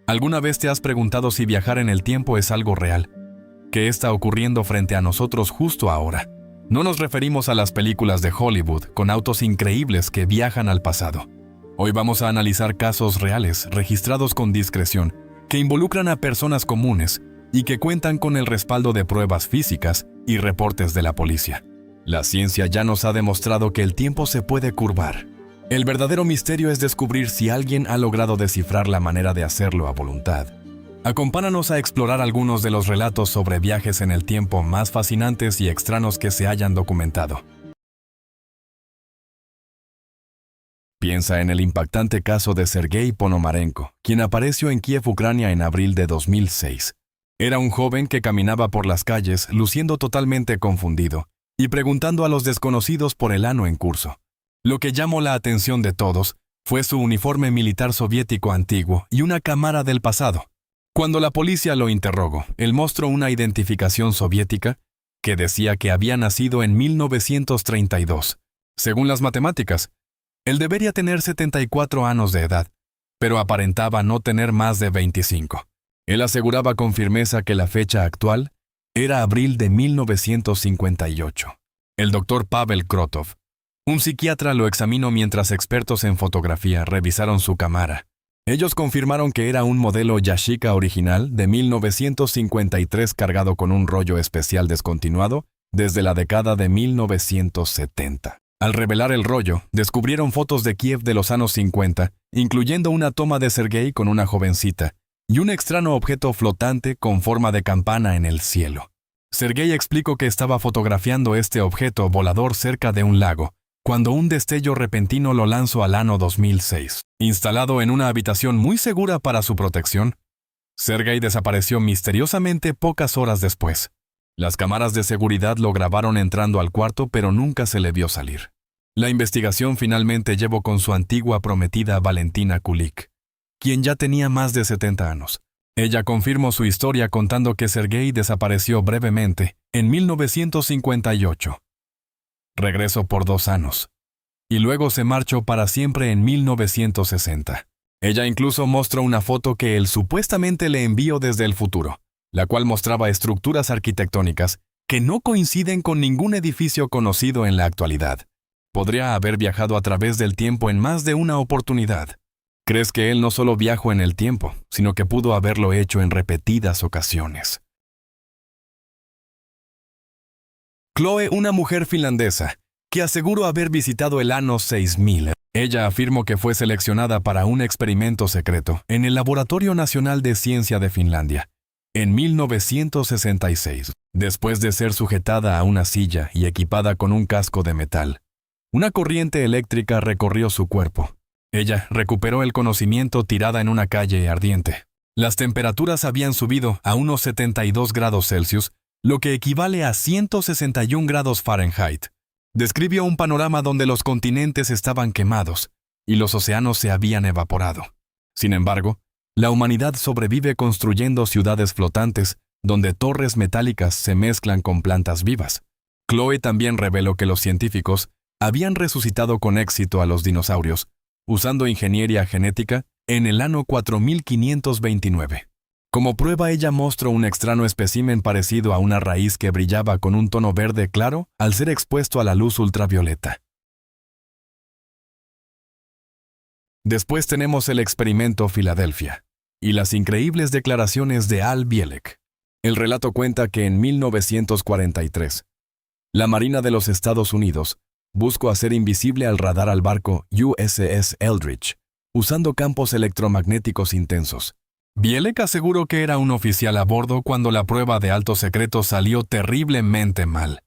¿Alguna vez te has preguntado si viajar en el tiempo es algo real? ¿Qué está ocurriendo frente a nosotros justo ahora? No nos referimos a las películas de Hollywood con autos increíbles que viajan al pasado. Hoy vamos a analizar casos reales, registrados con discreción, que involucran a personas comunes y que cuentan con el respaldo de pruebas físicas y reportes de la policía. La ciencia ya nos ha demostrado que el tiempo se puede curvar. El verdadero misterio es descubrir si alguien ha logrado descifrar la manera de hacerlo a voluntad. Acompáñanos a explorar algunos de los relatos sobre viajes en el tiempo más fascinantes y extraños que se hayan documentado. Piensa en el impactante caso de Sergei Ponomarenko, quien apareció en Kiev, Ucrania en abril de 2006. Era un joven que caminaba por las calles luciendo totalmente confundido y preguntando a los desconocidos por el ano en curso. Lo que llamó la atención de todos fue su uniforme militar soviético antiguo y una cámara del pasado. Cuando la policía lo interrogó, él mostró una identificación soviética que decía que había nacido en 1932. Según las matemáticas, él debería tener 74 años de edad, pero aparentaba no tener más de 25. Él aseguraba con firmeza que la fecha actual era abril de 1958. El doctor Pavel Krotov, un psiquiatra, lo examinó mientras expertos en fotografía revisaron su cámara. Ellos confirmaron que era un modelo Yashica original de 1953 cargado con un rollo especial descontinuado desde la década de 1970. Al revelar el rollo, descubrieron fotos de Kiev de los años 50, incluyendo una toma de Sergei con una jovencita y un extraño objeto flotante con forma de campana en el cielo. Sergei explicó que estaba fotografiando este objeto volador cerca de un lago, cuando un destello repentino lo lanzó al año 2006. Instalado en una habitación muy segura para su protección, Sergei desapareció misteriosamente pocas horas después. Las cámaras de seguridad lo grabaron entrando al cuarto, pero nunca se le vio salir. La investigación finalmente llevó con su antigua prometida Valentina Kulik, quien ya tenía más de 70 años. Ella confirmó su historia contando que Sergei desapareció brevemente en 1958. Regresó por 2 años, y luego se marchó para siempre en 1960. Ella incluso mostró una foto que él supuestamente le envió desde el futuro, la cual mostraba estructuras arquitectónicas que no coinciden con ningún edificio conocido en la actualidad. Podría haber viajado a través del tiempo en más de una oportunidad. ¿Crees que él no solo viajó en el tiempo, sino que pudo haberlo hecho en repetidas ocasiones? Chloe, una mujer finlandesa, que aseguró haber visitado el año 6000. Ella afirmó que fue seleccionada para un experimento secreto en el Laboratorio Nacional de Ciencia de Finlandia, en 1966, después de ser sujetada a una silla y equipada con un casco de metal. Una corriente eléctrica recorrió su cuerpo. Ella recuperó el conocimiento tirada en una calle ardiente. Las temperaturas habían subido a unos 72 grados Celsius, lo que equivale a 161 grados Fahrenheit. Describió un panorama donde los continentes estaban quemados y los océanos se habían evaporado. Sin embargo, la humanidad sobrevive construyendo ciudades flotantes donde torres metálicas se mezclan con plantas vivas. Chloe también reveló que los científicos habían resucitado con éxito a los dinosaurios, usando ingeniería genética en el año 4529. Como prueba, ella mostró un extraño espécimen parecido a una raíz que brillaba con un tono verde claro al ser expuesto a la luz ultravioleta. Después tenemos el experimento Filadelfia y las increíbles declaraciones de Al Bielek. El relato cuenta que en 1943, la Marina de los Estados Unidos buscó hacer invisible al radar al barco USS Eldridge, usando campos electromagnéticos intensos. Bielek aseguró que era un oficial a bordo cuando la prueba de alto secreto salió terriblemente mal.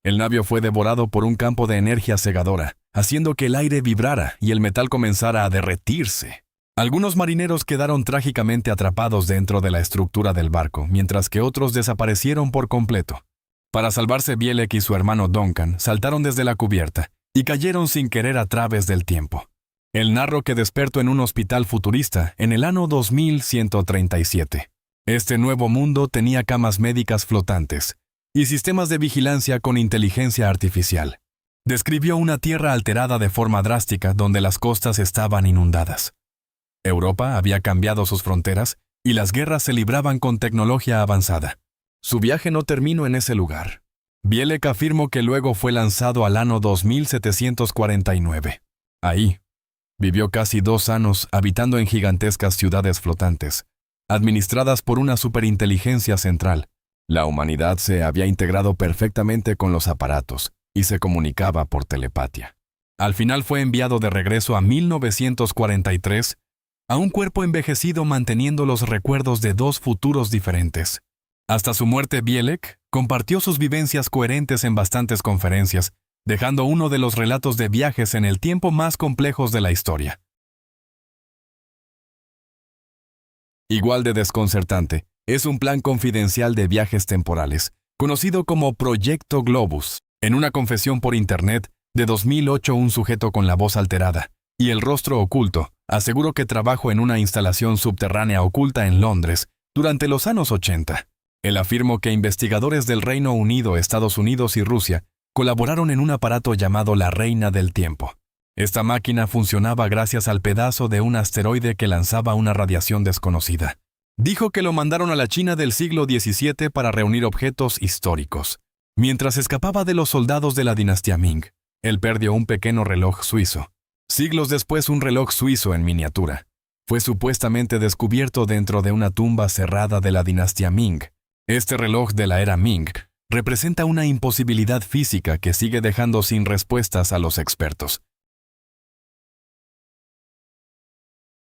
El navío fue devorado por un campo de energía cegadora, haciendo que el aire vibrara y el metal comenzara a derretirse. Algunos marineros quedaron trágicamente atrapados dentro de la estructura del barco, mientras que otros desaparecieron por completo. Para salvarse, Bielek y su hermano Duncan saltaron desde la cubierta y cayeron sin querer a través del tiempo. Él narró que despertó en un hospital futurista en el año 2137. Este nuevo mundo tenía camas médicas flotantes y sistemas de vigilancia con inteligencia artificial. Describió una tierra alterada de forma drástica donde las costas estaban inundadas. Europa había cambiado sus fronteras y las guerras se libraban con tecnología avanzada. Su viaje no terminó en ese lugar. Bielek afirmó que luego fue lanzado al año 2749. Ahí, vivió casi 2 años habitando en gigantescas ciudades flotantes, administradas por una superinteligencia central. La humanidad se había integrado perfectamente con los aparatos y se comunicaba por telepatía. Al final fue enviado de regreso a 1943 a un cuerpo envejecido manteniendo los recuerdos de 2 futuros diferentes. Hasta su muerte, Bielek compartió sus vivencias coherentes en bastantes conferencias, dejando uno de los relatos de viajes en el tiempo más complejos de la historia. Igual de desconcertante, es un plan confidencial de viajes temporales, conocido como Proyecto Globus. En una confesión por Internet de 2008, un sujeto con la voz alterada y el rostro oculto aseguró que trabajó en una instalación subterránea oculta en Londres durante los años 80. Él afirmó que investigadores del Reino Unido, Estados Unidos y Rusia colaboraron en un aparato llamado la Reina del Tiempo. Esta máquina funcionaba gracias al pedazo de un asteroide que lanzaba una radiación desconocida. Dijo que lo mandaron a la China del siglo XVII para reunir objetos históricos. Mientras escapaba de los soldados de la dinastía Ming, él perdió un pequeño reloj suizo. Siglos después, un reloj suizo en miniatura fue supuestamente descubierto dentro de una tumba cerrada de la dinastía Ming. Este reloj de la era Ming representa una imposibilidad física que sigue dejando sin respuestas a los expertos.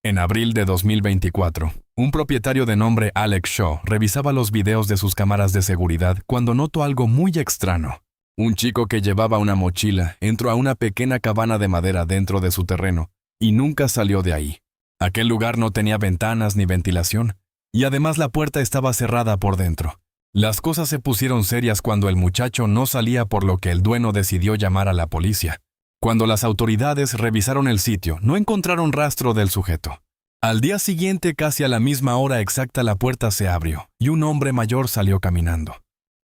En abril de 2024, un propietario de nombre Alex Shaw revisaba los videos de sus cámaras de seguridad cuando notó algo muy extraño. Un chico que llevaba una mochila entró a una pequeña cabana de madera dentro de su terreno y nunca salió de ahí. Aquel lugar no tenía ventanas ni ventilación, y además la puerta estaba cerrada por dentro. Las cosas se pusieron serias cuando el muchacho no salía, por lo que el dueño decidió llamar a la policía. Cuando las autoridades revisaron el sitio, no encontraron rastro del sujeto. Al día siguiente, casi a la misma hora exacta, la puerta se abrió y un hombre mayor salió caminando.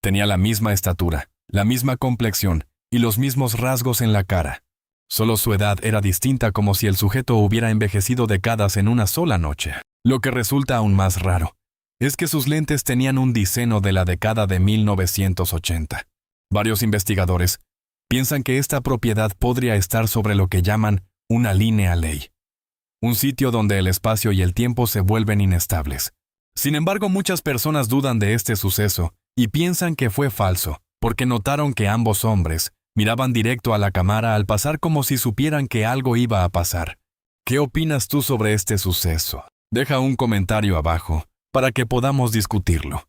Tenía la misma estatura, la misma complexión y los mismos rasgos en la cara. Solo su edad era distinta, como si el sujeto hubiera envejecido décadas en una sola noche. Lo que resulta aún más raro es que sus lentes tenían un diseño de la década de 1980. Varios investigadores piensan que esta propiedad podría estar sobre lo que llaman una línea ley, un sitio donde el espacio y el tiempo se vuelven inestables. Sin embargo, muchas personas dudan de este suceso y piensan que fue falso, porque notaron que ambos hombres miraban directo a la cámara al pasar, como si supieran que algo iba a pasar. ¿Qué opinas tú sobre este suceso? Deja un comentario abajo para que podamos discutirlo.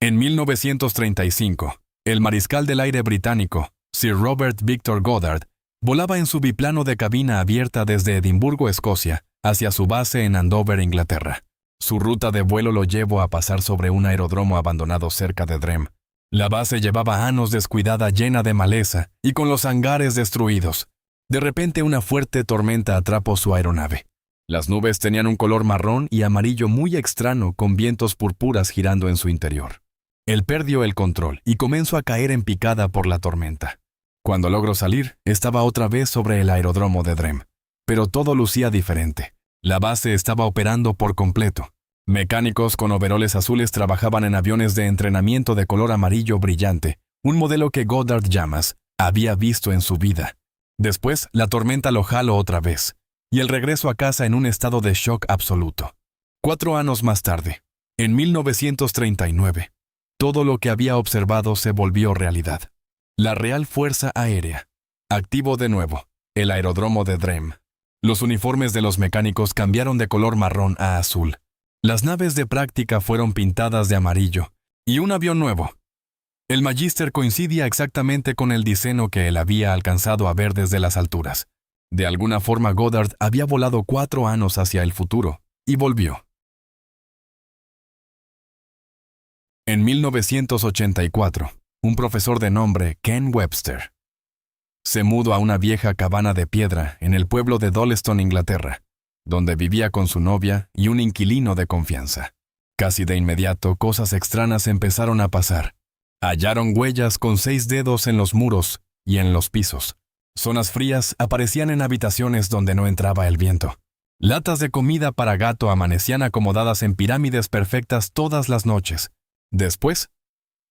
En 1935, el mariscal del aire británico, Sir Robert Victor Goddard, volaba en su biplano de cabina abierta desde Edimburgo, Escocia, hacia su base en Andover, Inglaterra. Su ruta de vuelo lo llevó a pasar sobre un aeródromo abandonado cerca de Drem. La base llevaba años descuidada, llena de maleza y con los hangares destruidos. De repente, una fuerte tormenta atrapó su aeronave. Las nubes tenían un color marrón y amarillo muy extraño, con vientos púrpuras girando en su interior. Él perdió el control y comenzó a caer en picada por la tormenta. Cuando logró salir, estaba otra vez sobre el aeródromo de Drem. Pero todo lucía diferente. La base estaba operando por completo. Mecánicos con overoles azules trabajaban en aviones de entrenamiento de color amarillo brillante, un modelo que Goddard jamás había visto en su vida. Después, la tormenta lo jaló otra vez, y el regreso a casa en un estado de shock absoluto. 4 años más tarde, en 1939, todo lo que había observado se volvió realidad. La Real Fuerza Aérea activó de nuevo el aeródromo de Drem. Los uniformes de los mecánicos cambiaron de color marrón a azul. Las naves de práctica fueron pintadas de amarillo, y un avión nuevo. El Magister coincidía exactamente con el diseño que él había alcanzado a ver desde las alturas. De alguna forma, Goddard había volado 4 años hacia el futuro, y volvió. En 1984, un profesor de nombre Ken Webster se mudó a una vieja cabana de piedra en el pueblo de Dolleston, Inglaterra, donde vivía con su novia y un inquilino de confianza. Casi de inmediato, cosas extrañas empezaron a pasar. Hallaron huellas con 6 dedos en los muros y en los pisos. Zonas frías aparecían en habitaciones donde no entraba el viento. Latas de comida para gato amanecían acomodadas en pirámides perfectas todas las noches. Después,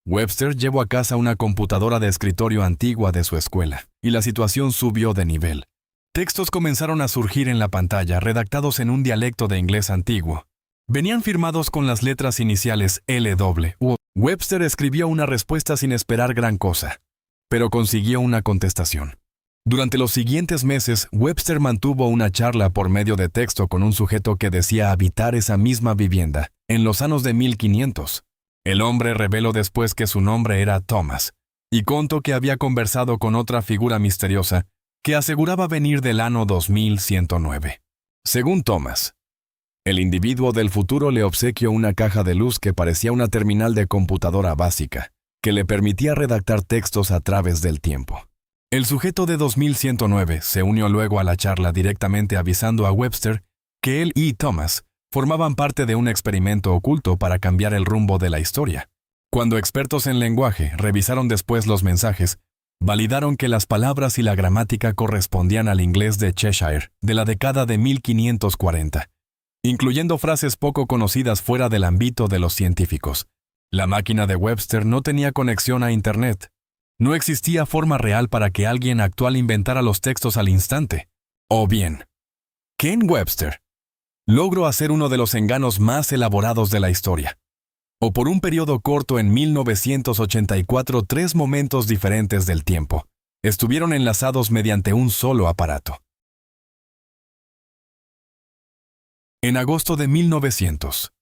Webster llevó a casa una computadora de escritorio antigua de su escuela, y la situación subió de nivel. Textos comenzaron a surgir en la pantalla, redactados en un dialecto de inglés antiguo. Venían firmados con las letras iniciales LW. Webster escribió una respuesta sin esperar gran cosa, pero consiguió una contestación. Durante los siguientes meses, Webster mantuvo una charla por medio de texto con un sujeto que decía habitar esa misma vivienda, en los años de 1500. El hombre reveló después que su nombre era Thomas, y contó que había conversado con otra figura misteriosa que aseguraba venir del año 2109. Según Thomas, el individuo del futuro le obsequió una caja de luz que parecía una terminal de computadora básica, que le permitía redactar textos a través del tiempo. El sujeto de 2109 se unió luego a la charla directamente avisando a Webster que él y Thomas formaban parte de un experimento oculto para cambiar el rumbo de la historia. Cuando expertos en lenguaje revisaron después los mensajes, validaron que las palabras y la gramática correspondían al inglés de Cheshire de la década de 1540, incluyendo frases poco conocidas fuera del ámbito de los científicos. La máquina de Webster no tenía conexión a Internet. No existía forma real para que alguien actual inventara los textos al instante. O bien, Ken Webster logró hacer uno de los engaños más elaborados de la historia. O por un periodo corto en 1984, 3 momentos diferentes del tiempo estuvieron enlazados mediante un solo aparato. En agosto de 1900,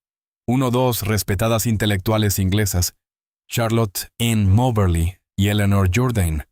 dos respetadas intelectuales inglesas, Charlotte N. Moberly y Eleanor Jourdain,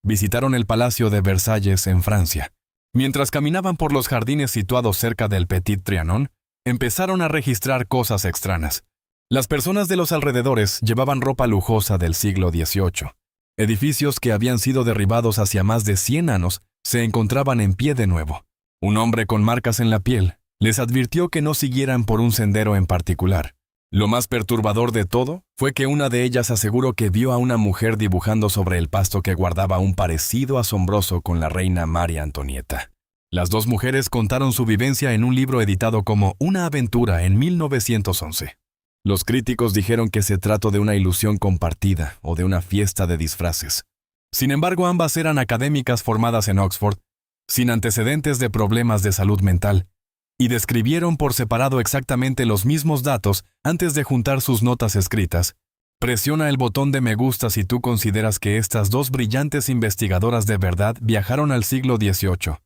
visitaron el Palacio de Versalles en Francia. Mientras caminaban por los jardines situados cerca del Petit Trianon, empezaron a registrar cosas extrañas. Las personas de los alrededores llevaban ropa lujosa del siglo XVIII. Edificios que habían sido derribados hacia más de 100 años se encontraban en pie de nuevo. Un hombre con marcas en la piel les advirtió que no siguieran por un sendero en particular. Lo más perturbador de todo fue que una de ellas aseguró que vio a una mujer dibujando sobre el pasto que guardaba un parecido asombroso con la reina María Antonieta. Las 2 mujeres contaron su vivencia en un libro editado como Una aventura en 1911. Los críticos dijeron que se trató de una ilusión compartida o de una fiesta de disfraces. Sin embargo, ambas eran académicas formadas en Oxford, sin antecedentes de problemas de salud mental, y describieron por separado exactamente los mismos datos antes de juntar sus notas escritas. Presiona el botón de me gusta si tú consideras que estas 2 brillantes investigadoras de verdad viajaron al siglo XVIII.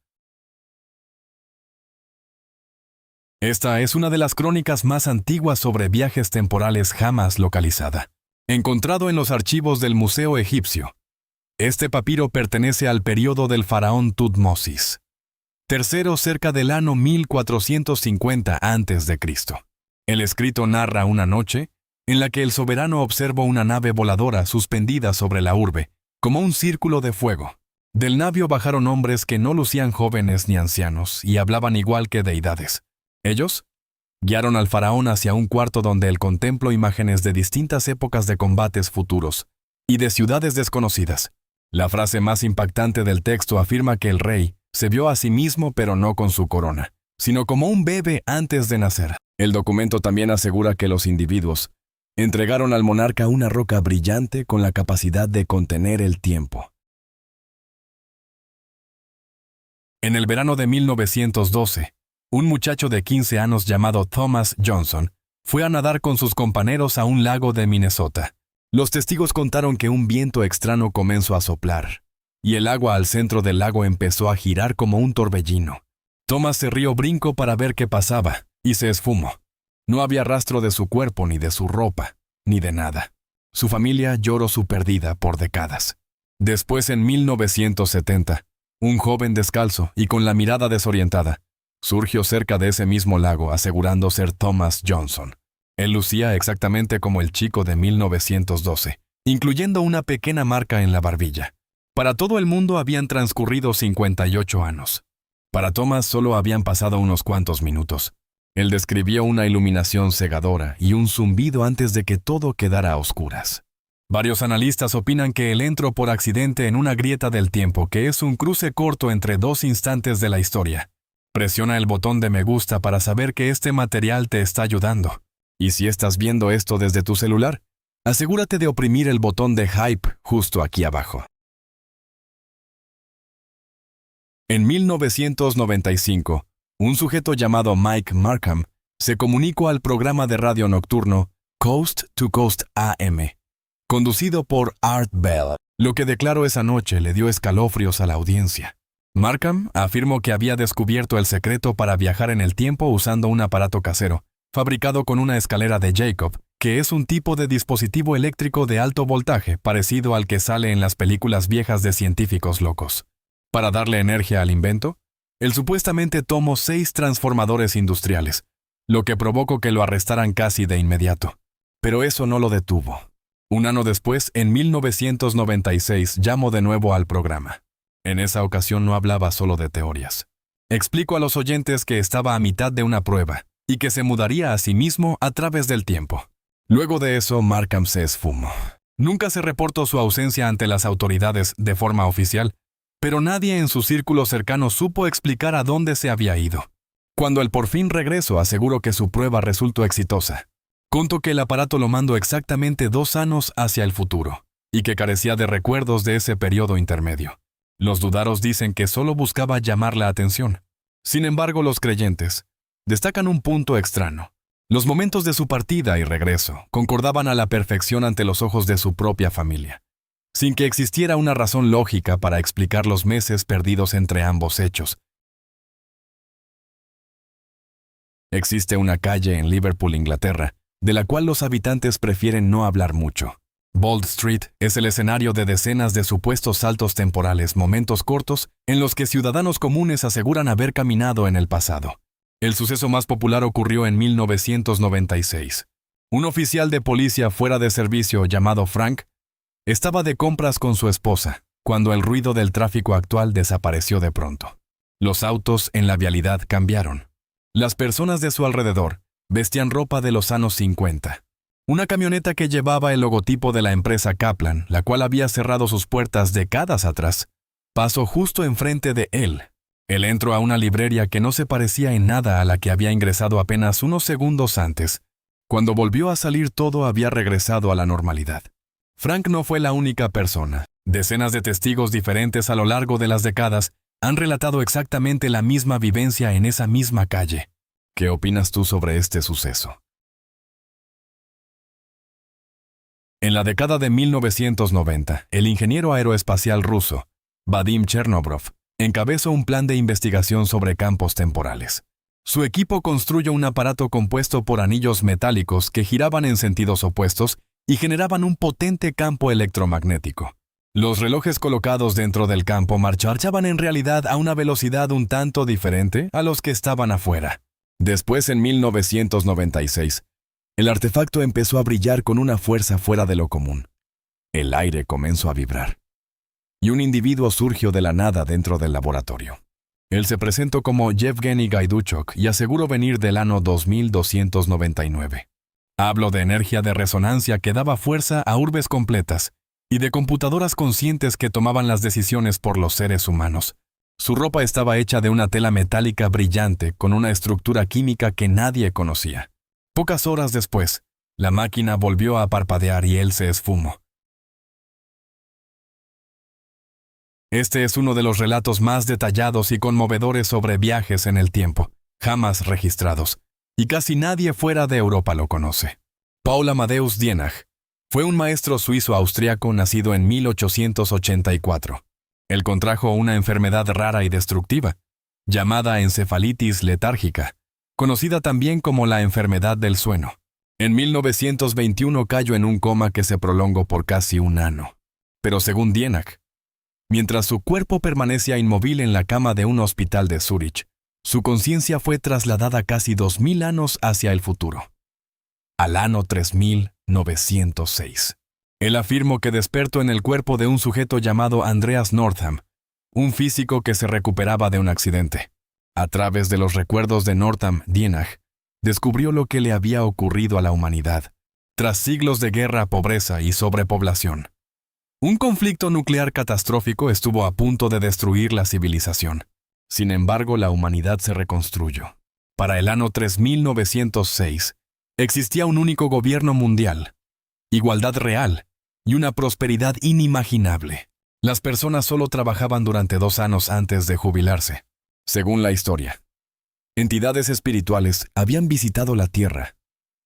Esta es una de las crónicas más antiguas sobre viajes temporales jamás localizada, encontrado en los archivos del Museo Egipcio. Este papiro pertenece al periodo del faraón Tutmosis III cerca del año 1450 a.C. El escrito narra una noche en la que el soberano observó una nave voladora suspendida sobre la urbe, como un círculo de fuego. Del navío bajaron hombres que no lucían jóvenes ni ancianos y hablaban igual que deidades. Ellos guiaron al faraón hacia un cuarto donde él contempló imágenes de distintas épocas de combates futuros y de ciudades desconocidas. La frase más impactante del texto afirma que el rey se vio a sí mismo pero no con su corona, sino como un bebé antes de nacer. El documento también asegura que los individuos entregaron al monarca una roca brillante con la capacidad de contener el tiempo. En el verano de 1912, un muchacho de 15 años llamado Thomas Johnson fue a nadar con sus compañeros a un lago de Minnesota. Los testigos contaron que un viento extraño comenzó a soplar, y el agua al centro del lago empezó a girar como un torbellino. Thomas se rió brinco para ver qué pasaba, y se esfumó. No había rastro de su cuerpo, ni de su ropa, ni de nada. Su familia lloró su pérdida por décadas. Después, en 1970, un joven descalzo y con la mirada desorientada surgió cerca de ese mismo lago asegurando ser Thomas Johnson. Él lucía exactamente como el chico de 1912, incluyendo una pequeña marca en la barbilla. Para todo el mundo habían transcurrido 58 años. Para Thomas solo habían pasado unos cuantos minutos. Él describió una iluminación cegadora y un zumbido antes de que todo quedara a oscuras. Varios analistas opinan que él entró por accidente en una grieta del tiempo que es un cruce corto entre 2 instantes de la historia. Presiona el botón de me gusta para saber que este material te está ayudando. Y si estás viendo esto desde tu celular, asegúrate de oprimir el botón de hype justo aquí abajo. En 1995, un sujeto llamado Mike Markham se comunicó al programa de radio nocturno Coast to Coast AM, conducido por Art Bell. Lo que declaró esa noche le dio escalofríos a la audiencia. Markham afirmó que había descubierto el secreto para viajar en el tiempo usando un aparato casero, fabricado con una escalera de Jacob, que es un tipo de dispositivo eléctrico de alto voltaje parecido al que sale en las películas viejas de científicos locos. Para darle energía al invento, él supuestamente tomó 6 transformadores industriales, lo que provocó que lo arrestaran casi de inmediato. Pero eso no lo detuvo. Un año después, en 1996, llamó de nuevo al programa. En esa ocasión no hablaba solo de teorías. Explicó a los oyentes que estaba a mitad de una prueba y que se mudaría a sí mismo a través del tiempo. Luego de eso, Markham se esfumó. Nunca se reportó su ausencia ante las autoridades de forma oficial, pero nadie en su círculo cercano supo explicar a dónde se había ido. Cuando él por fin regresó, aseguró que su prueba resultó exitosa. Contó que el aparato lo mandó exactamente 2 años hacia el futuro, y que carecía de recuerdos de ese periodo intermedio. Los dudaros dicen que solo buscaba llamar la atención. Sin embargo, los creyentes destacan un punto extraño. Los momentos de su partida y regreso concordaban a la perfección ante los ojos de su propia familia, sin que existiera una razón lógica para explicar los meses perdidos entre ambos hechos. Existe una calle en Liverpool, Inglaterra, de la cual los habitantes prefieren no hablar mucho. Bold Street es el escenario de decenas de supuestos saltos temporales, momentos cortos en los que ciudadanos comunes aseguran haber caminado en el pasado. El suceso más popular ocurrió en 1996. Un oficial de policía fuera de servicio llamado Frank estaba de compras con su esposa, cuando el ruido del tráfico actual desapareció de pronto. Los autos en la vialidad cambiaron. Las personas de su alrededor vestían ropa de los años 50. Una camioneta que llevaba el logotipo de la empresa Kaplan, la cual había cerrado sus puertas décadas atrás, pasó justo enfrente de él. Él entró a una librería que no se parecía en nada a la que había ingresado apenas unos segundos antes. Cuando volvió a salir, todo había regresado a la normalidad. Frank no fue la única persona. Decenas de testigos diferentes a lo largo de las décadas han relatado exactamente la misma vivencia en esa misma calle. ¿Qué opinas tú sobre este suceso? En la década de 1990, el ingeniero aeroespacial ruso, Vadim Chernobrov, encabezó un plan de investigación sobre campos temporales. Su equipo construyó un aparato compuesto por anillos metálicos que giraban en sentidos opuestos y generaban un potente campo electromagnético. Los relojes colocados dentro del campo marchaban en realidad a una velocidad un tanto diferente a los que estaban afuera. Después, en 1996, el artefacto empezó a brillar con una fuerza fuera de lo común. El aire comenzó a vibrar, y un individuo surgió de la nada dentro del laboratorio. Él se presentó como Yevgeny Gaiduchok y aseguró venir del año 2299. Hablo de energía de resonancia que daba fuerza a urbes completas y de computadoras conscientes que tomaban las decisiones por los seres humanos. Su ropa estaba hecha de una tela metálica brillante con una estructura química que nadie conocía. Pocas horas después, la máquina volvió a parpadear y él se esfumó. Este es uno de los relatos más detallados y conmovedores sobre viajes en el tiempo, jamás registrados, y casi nadie fuera de Europa lo conoce. Paul Amadeus Dienach fue un maestro suizo-austriaco nacido en 1884. Él contrajo una enfermedad rara y destructiva, llamada encefalitis letárgica, conocida también como la enfermedad del sueño. En 1921 cayó en un coma que se prolongó por casi un año. Pero según Dienach, mientras su cuerpo permanecía inmóvil en la cama de un hospital de Zúrich, su conciencia fue trasladada casi 2000 años hacia el futuro, al año 3906. Él afirmó que despertó en el cuerpo de un sujeto llamado Andreas Northam, un físico que se recuperaba de un accidente. A través de los recuerdos de Northam, Dienach descubrió lo que le había ocurrido a la humanidad, tras siglos de guerra, pobreza y sobrepoblación. Un conflicto nuclear catastrófico estuvo a punto de destruir la civilización. Sin embargo, la humanidad se reconstruyó. Para el año 3906, existía un único gobierno mundial, igualdad real y una prosperidad inimaginable. Las personas solo trabajaban durante 2 años antes de jubilarse. Según la historia, entidades espirituales habían visitado la Tierra,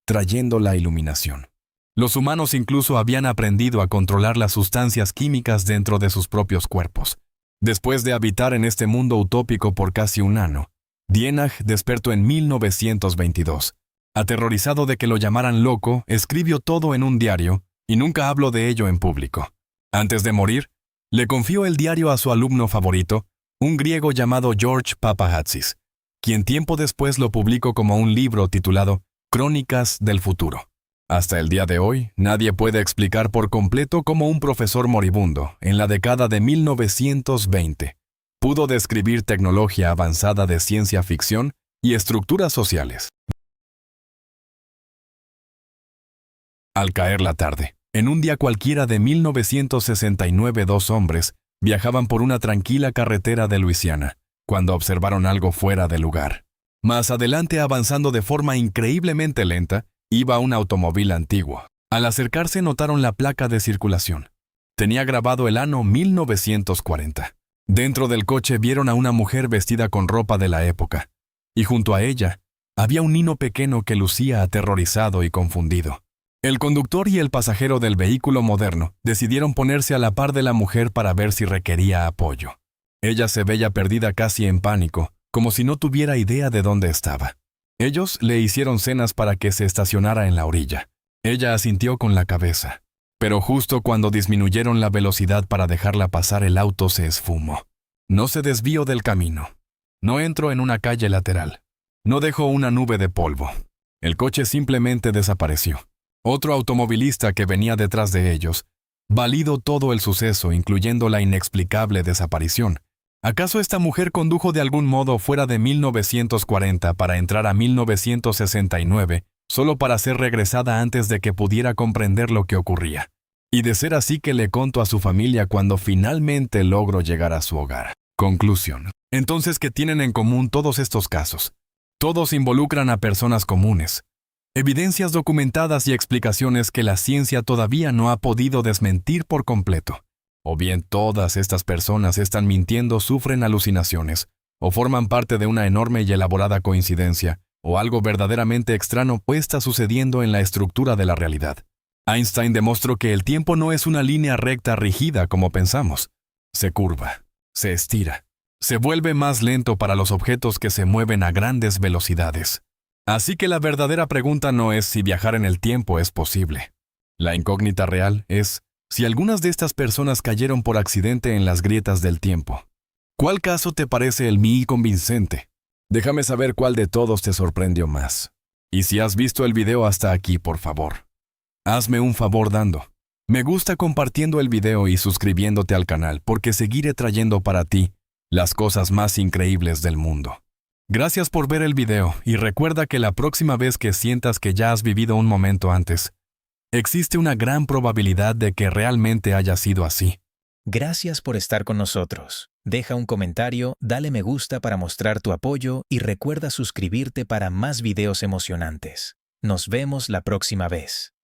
trayendo la iluminación. Los humanos incluso habían aprendido a controlar las sustancias químicas dentro de sus propios cuerpos. Después de habitar en este mundo utópico por casi un año, Dienach despertó en 1922. Aterrorizado de que lo llamaran loco, escribió todo en un diario y nunca habló de ello en público. Antes de morir, le confió el diario a su alumno favorito, un griego llamado George Papahatsis, quien tiempo después lo publicó como un libro titulado Crónicas del Futuro. Hasta el día de hoy, nadie puede explicar por completo cómo un profesor moribundo, en la década de 1920, pudo describir tecnología avanzada de ciencia ficción y estructuras sociales. Al caer la tarde, en un día cualquiera de 1969, 2 hombres viajaban por una tranquila carretera de Luisiana, cuando observaron algo fuera de lugar. Más adelante, avanzando de forma increíblemente lenta, iba un automóvil antiguo. Al acercarse notaron la placa de circulación. Tenía grabado el año 1940. Dentro del coche vieron a una mujer vestida con ropa de la época, y junto a ella había un niño pequeño que lucía aterrorizado y confundido. El conductor y el pasajero del vehículo moderno decidieron ponerse a la par de la mujer para ver si requería apoyo. Ella se veía perdida, casi en pánico, como si no tuviera idea de dónde estaba. Ellos le hicieron señas para que se estacionara en la orilla. Ella asintió con la cabeza. Pero justo cuando disminuyeron la velocidad para dejarla pasar, el auto se esfumó. No se desvió del camino. No entró en una calle lateral. No dejó una nube de polvo. El coche simplemente desapareció. Otro automovilista que venía detrás de ellos validó todo el suceso, incluyendo la inexplicable desaparición. ¿Acaso esta mujer condujo de algún modo fuera de 1940 para entrar a 1969, solo para ser regresada antes de que pudiera comprender lo que ocurría? Y de ser así, que le contó a su familia cuando finalmente logró llegar a su hogar. Conclusión. Entonces, ¿qué tienen en común todos estos casos? Todos involucran a personas comunes. Evidencias documentadas y explicaciones que la ciencia todavía no ha podido desmentir por completo. O bien todas estas personas están mintiendo, sufren alucinaciones, o forman parte de una enorme y elaborada coincidencia, o algo verdaderamente extraño está sucediendo en la estructura de la realidad. Einstein demostró que el tiempo no es una línea recta rígida como pensamos. Se curva, se estira, se vuelve más lento para los objetos que se mueven a grandes velocidades. Así que la verdadera pregunta no es si viajar en el tiempo es posible. La incógnita real es si algunas de estas personas cayeron por accidente en las grietas del tiempo. ¿Cuál caso te parece el más convincente? Déjame saber cuál de todos te sorprendió más. Y si has visto el video hasta aquí, por favor, hazme un favor dando me gusta, compartiendo el video y suscribiéndote al canal, porque seguiré trayendo para ti las cosas más increíbles del mundo. Gracias por ver el video, y recuerda que la próxima vez que sientas que ya has vivido un momento antes, existe una gran probabilidad de que realmente haya sido así. Gracias por estar con nosotros. Deja un comentario, dale me gusta para mostrar tu apoyo y recuerda suscribirte para más videos emocionantes. Nos vemos la próxima vez.